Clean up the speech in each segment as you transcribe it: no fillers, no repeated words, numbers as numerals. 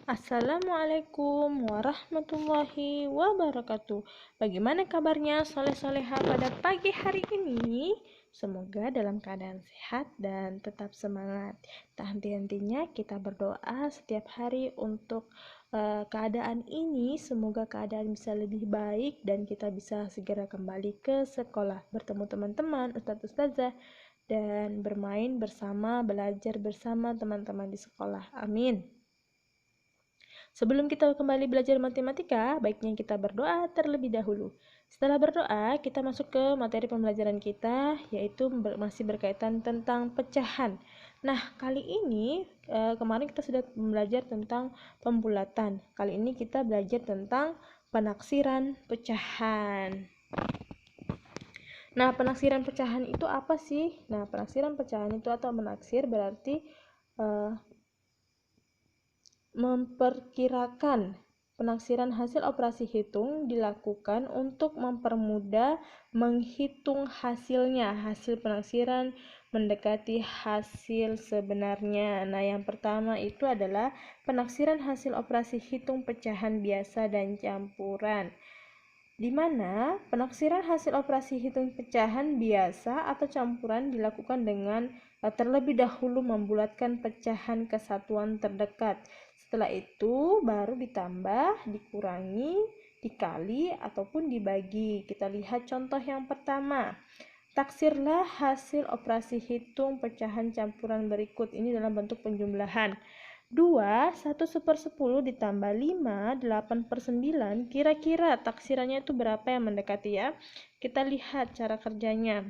Assalamualaikum warahmatullahi wabarakatuh. Bagaimana kabarnya soleh-soleha pada pagi hari ini? Semoga dalam keadaan sehat dan tetap semangat. Tak henti-hentinya kita berdoa setiap hari untuk keadaan ini. Semoga keadaan bisa lebih baik dan kita bisa segera kembali ke sekolah, bertemu teman-teman, ustadz-ustazah, dan bermain bersama, belajar bersama teman-teman di sekolah. Amin. Sebelum kita kembali belajar matematika, baiknya kita berdoa terlebih dahulu. Setelah berdoa, kita masuk ke materi pembelajaran kita, yaitu masih berkaitan tentang pecahan. Nah, kali ini, kemarin kita sudah belajar tentang pembulatan. Kali ini kita belajar tentang penaksiran pecahan. Nah, penaksiran pecahan itu apa sih? Nah, penaksiran pecahan itu atau menaksir berarti memperkirakan. Penaksiran hasil operasi hitung dilakukan untuk mempermudah menghitung hasilnya. Hasil penaksiran mendekati hasil sebenarnya. Nah, yang pertama itu adalah penaksiran hasil operasi hitung pecahan biasa dan campuran, di mana penaksiran hasil operasi hitung pecahan biasa atau campuran dilakukan dengan terlebih dahulu membulatkan pecahan ke satuan terdekat. Setelah itu baru ditambah, dikurangi, dikali, ataupun dibagi. Kita lihat contoh yang pertama. Taksirlah hasil operasi hitung pecahan campuran berikut. Ini dalam bentuk penjumlahan. 2, 1/10 ditambah 5, 8/9. Kira-kira taksirannya itu berapa yang mendekati ya? Kita lihat cara kerjanya.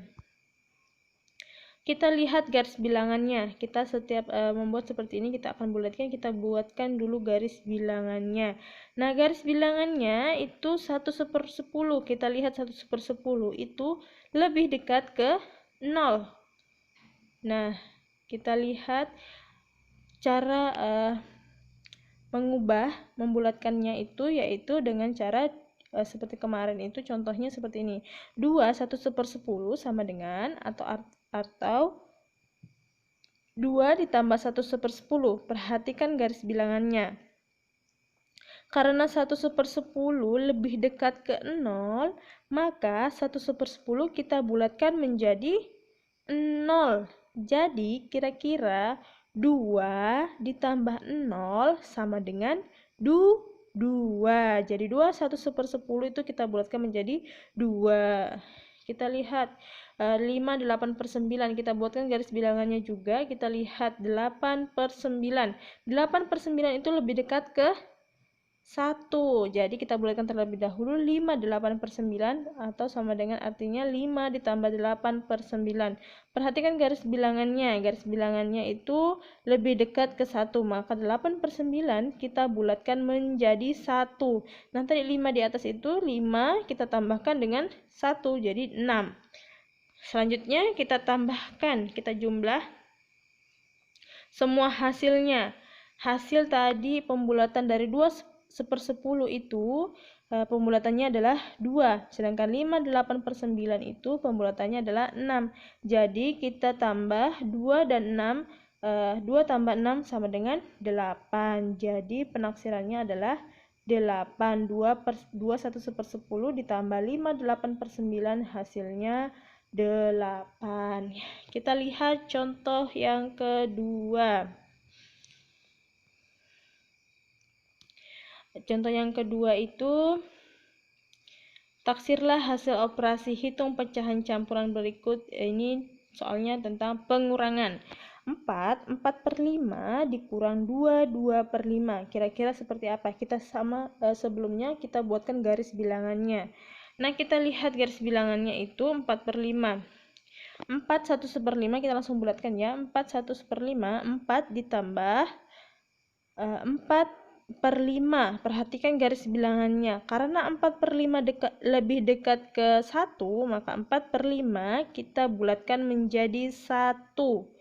Kita lihat garis bilangannya. Kita setiap membuat seperti ini, kita akan bulatkan, kita buatkan dulu garis bilangannya. Nah, garis bilangannya itu 1/10. Kita lihat 1/10 itu lebih dekat ke 0. Nah, kita lihat cara membulatkannya itu yaitu dengan cara seperti kemarin itu, contohnya seperti ini. 2 1/10 sama dengan atau 2 ditambah 1/10. Perhatikan garis bilangannya. Karena 1/10 lebih dekat ke 0, maka 1/10 kita bulatkan menjadi 0. Jadi kira-kira 2 ditambah 0 sama dengan 2. Jadi 2 1/10 itu kita bulatkan menjadi 2. Kita lihat 5 8/9, kita buatkan garis bilangannya juga. Kita lihat 8/9. 8/9 itu lebih dekat ke 1. Jadi kita bulatkan terlebih dahulu 5 8/9 atau sama dengan artinya 5 ditambah 8/9. Perhatikan garis bilangannya. Garis bilangannya itu lebih dekat ke 1, maka 8/9 kita bulatkan menjadi 1. Nah, tadi 5 di atas itu 5 kita tambahkan dengan 1 jadi 6. Selanjutnya kita tambahkan, kita jumlah semua hasilnya. Hasil tadi pembulatan dari 2/10 itu pembulatannya adalah 2, sedangkan 5 8/9 itu pembulatannya adalah 6. Jadi kita tambah 2 dan 6, 2 tambah 6 sama dengan 8. Jadi penaksirannya adalah 8. 2 1/10 ditambah 5 8/9 hasilnya 8. Kita lihat contoh yang kedua. Contoh yang kedua itu, taksirlah hasil operasi hitung pecahan campuran berikut. Ini soalnya tentang pengurangan. 4/5 dikurang 2/5. Kira-kira seperti apa? Kita sebelumnya kita buatkan garis bilangannya. Nah, kita lihat garis bilangannya itu 4/5. 4 1/5 kita langsung bulatkan ya. 4 1/5, 4 ditambah 4/5. Perhatikan garis bilangannya. Karena 4/5 lebih dekat ke 1, maka 4/5 kita bulatkan menjadi 1.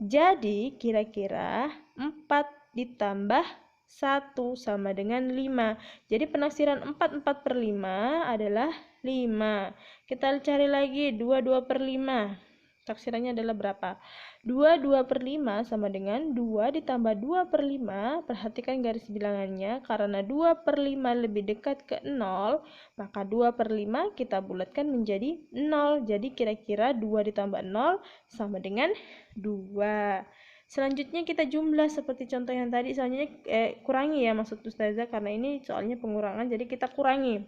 Jadi kira-kira 4 ditambah 1 sama dengan 5. Jadi penaksiran 4/5 adalah 5. Kita cari lagi 2/5. Taksirannya adalah berapa? 2/5 sama dengan 2 ditambah 2/5. Perhatikan garis bilangannya. Karena 2/5 lebih dekat ke 0, maka 2/5 kita bulatkan menjadi 0. Jadi kira-kira 2 ditambah 0 sama dengan 2. Selanjutnya kita jumlah seperti contoh yang tadi. Selanjutnya kurangi ya maksud Ustazah, karena ini soalnya pengurangan, jadi kita kurangi.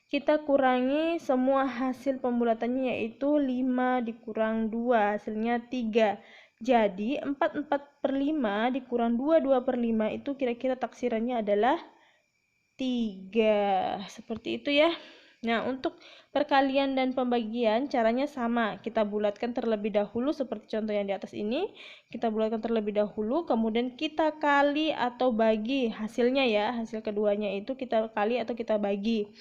Kita kurangi semua hasil pembulatannya, yaitu 5 dikurang 2, hasilnya 3. Jadi 4/5 dikurang 2/5 itu kira-kira taksirannya adalah 3. Seperti itu ya. Nah, untuk perkalian dan pembagian caranya sama. Kita bulatkan terlebih dahulu seperti contoh yang di atas ini. Kita bulatkan terlebih dahulu, kemudian kita kali atau bagi hasilnya ya. Hasil keduanya itu kita kali atau kita bagi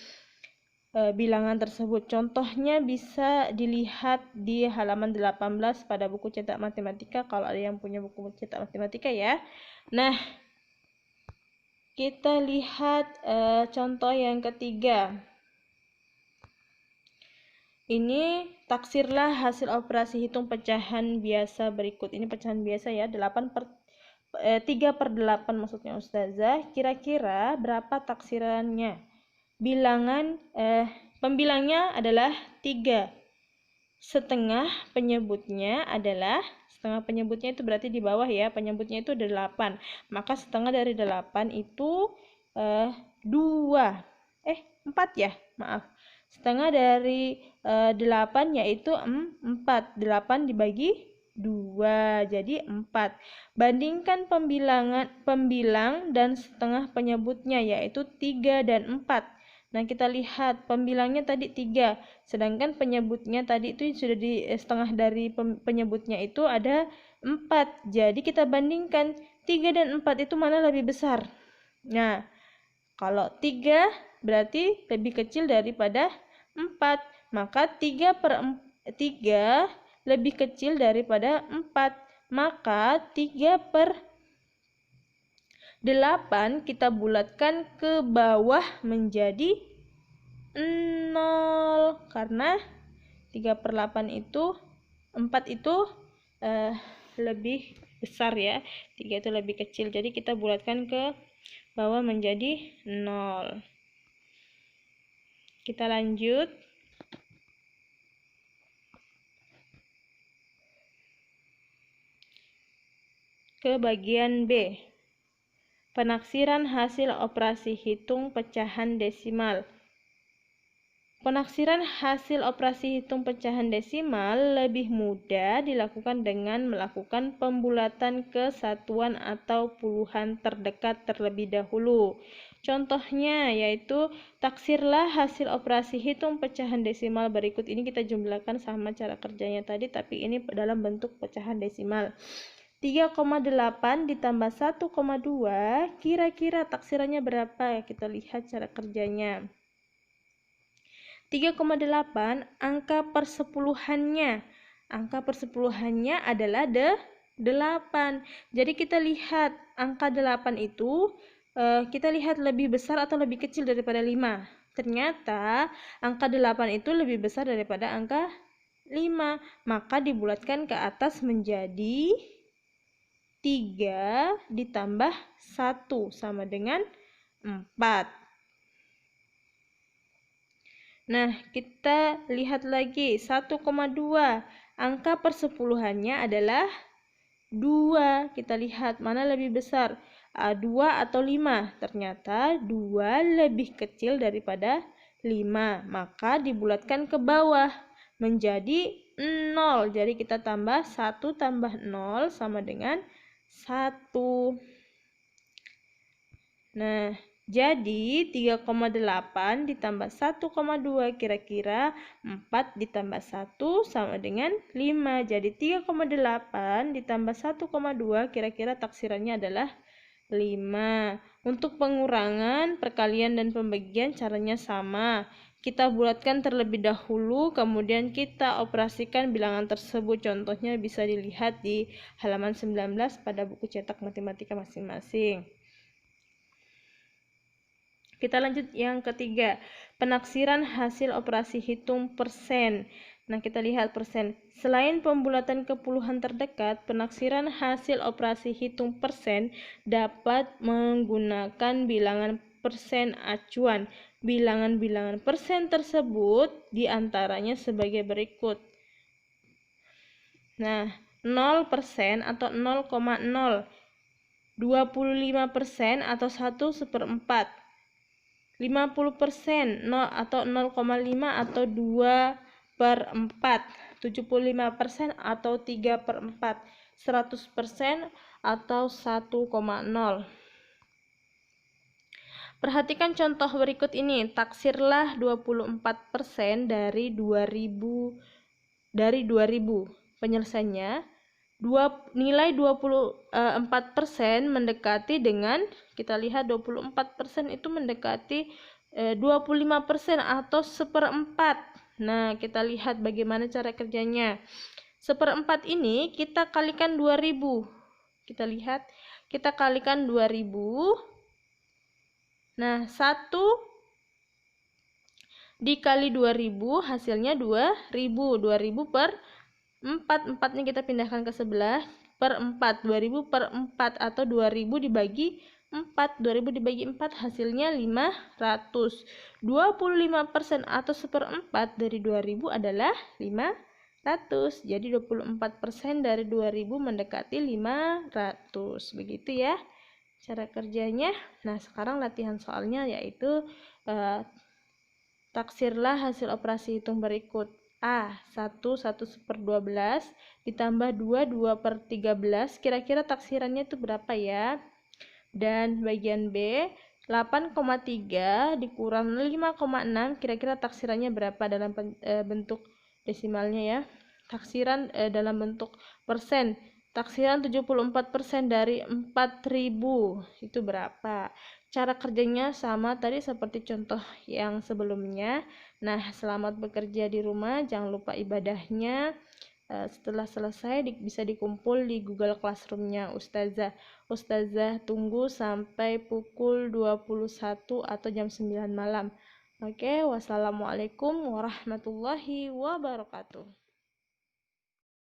bilangan tersebut. Contohnya bisa dilihat di halaman 18 pada buku cetak matematika, kalau ada yang punya buku cetak matematika ya. Nah, kita lihat contoh yang ketiga. Ini taksirlah hasil operasi hitung pecahan biasa berikut. Ini pecahan biasa ya, 3/8 maksudnya Ustazah. Kira-kira berapa taksirannya? Pembilangnya adalah 3. Setengah penyebutnya itu berarti di bawah ya, penyebutnya itu 8. Maka setengah dari 8 itu 4 ya, maaf. Setengah dari 8 yaitu 4. 8 dibagi 2 jadi 4. Bandingkan pembilang dan setengah penyebutnya, yaitu 3 dan 4. Nah, kita lihat pembilangnya tadi 3, sedangkan penyebutnya tadi itu sudah di setengah dari penyebutnya itu ada 4. Jadi kita bandingkan 3 dan 4 itu mana lebih besar. Nah, kalau 3 berarti lebih kecil daripada 4, maka 3 lebih kecil daripada 4. Maka 3/8 kita bulatkan ke bawah menjadi 0, karena 3/8 itu 4 itu lebih besar ya, 3 itu lebih kecil, jadi kita bulatkan ke bawah menjadi 0. Kita lanjut ke bagian B. Penaksiran hasil operasi hitung pecahan desimal. Penaksiran hasil operasi hitung pecahan desimal lebih mudah dilakukan dengan melakukan pembulatan ke satuan atau puluhan terdekat terlebih dahulu. Contohnya yaitu taksirlah hasil operasi hitung pecahan desimal berikut. Ini kita jumlahkan sama cara kerjanya tadi, tapi ini dalam bentuk pecahan desimal. 3,8 ditambah 1,2, kira-kira taksirannya berapa? Kita lihat cara kerjanya. 3,8 angka persepuluhannya. Angka persepuluhannya adalah 8. Jadi kita lihat angka 8 itu kita lihat lebih besar atau lebih kecil daripada 5. Ternyata angka 8 itu lebih besar daripada angka 5. Maka dibulatkan ke atas menjadi 3 ditambah 1 sama dengan 4. Nah, kita lihat lagi 1,2. Angka persepuluhannya adalah 2. Kita lihat mana lebih besar, 2 atau 5. Ternyata 2 lebih kecil daripada 5. Maka dibulatkan ke bawah menjadi 0. Jadi kita tambah 1 tambah 0 sama dengan 1. Nah, jadi 3,8 ditambah 1,2 kira-kira 4 ditambah 1 sama dengan 5. Jadi 3,8 ditambah 1,2 kira-kira taksirannya adalah 5. Untuk pengurangan, perkalian, dan pembagian caranya sama. Kita bulatkan terlebih dahulu, kemudian kita operasikan bilangan tersebut. Contohnya bisa dilihat di halaman 19 pada buku cetak matematika masing-masing. Kita lanjut yang ketiga, penaksiran hasil operasi hitung persen. Nah, kita lihat persen. Selain pembulatan ke puluhan terdekat, penaksiran hasil operasi hitung persen dapat menggunakan bilangan persen acuan. Bilangan-bilangan persen tersebut diantaranya sebagai berikut. Nah, 0% atau 0,0, 25% atau 1/4, 50% 0 atau 0,5 atau 2/4, 75% atau 3/4, 100% atau 1,0. Perhatikan contoh berikut ini. Taksirlah 24% dari 2000. Penyelesaiannya, nilai 24% mendekati dengan, kita lihat 24% itu mendekati 25% atau 1/4. Nah, kita lihat bagaimana cara kerjanya. 1/4 ini kita kalikan 2000. Kita lihat, kita kalikan 2000. Nah, 1 dikali 2000 hasilnya 2000. 2000 per 4. 4-nya kita pindahkan ke sebelah, per 4. 2000 per 4 atau 2000 dibagi 4. 2000 dibagi 4 hasilnya 500. 25% atau 1/4 dari 2000 adalah 500. Jadi 24% dari 2000 mendekati 500. Begitu ya cara kerjanya. Nah, sekarang latihan soalnya yaitu taksirlah hasil operasi hitung berikut. A. 1 1/12 ditambah 2 2/13. Kira-kira taksirannya itu berapa ya? Dan bagian B, 8,3 dikurang 5,6. Kira-kira taksirannya berapa dalam bentuk desimalnya ya? Taksiran dalam bentuk persen. Taksiran 74% dari 4000 itu berapa? Cara kerjanya sama tadi seperti contoh yang sebelumnya. Nah, selamat bekerja di rumah. Jangan lupa ibadahnya. Setelah selesai bisa dikumpul di Google Classroom-nya Ustazah. Ustazah tunggu sampai pukul 21 atau jam 9 malam. Oke, wassalamualaikum warahmatullahi wabarakatuh.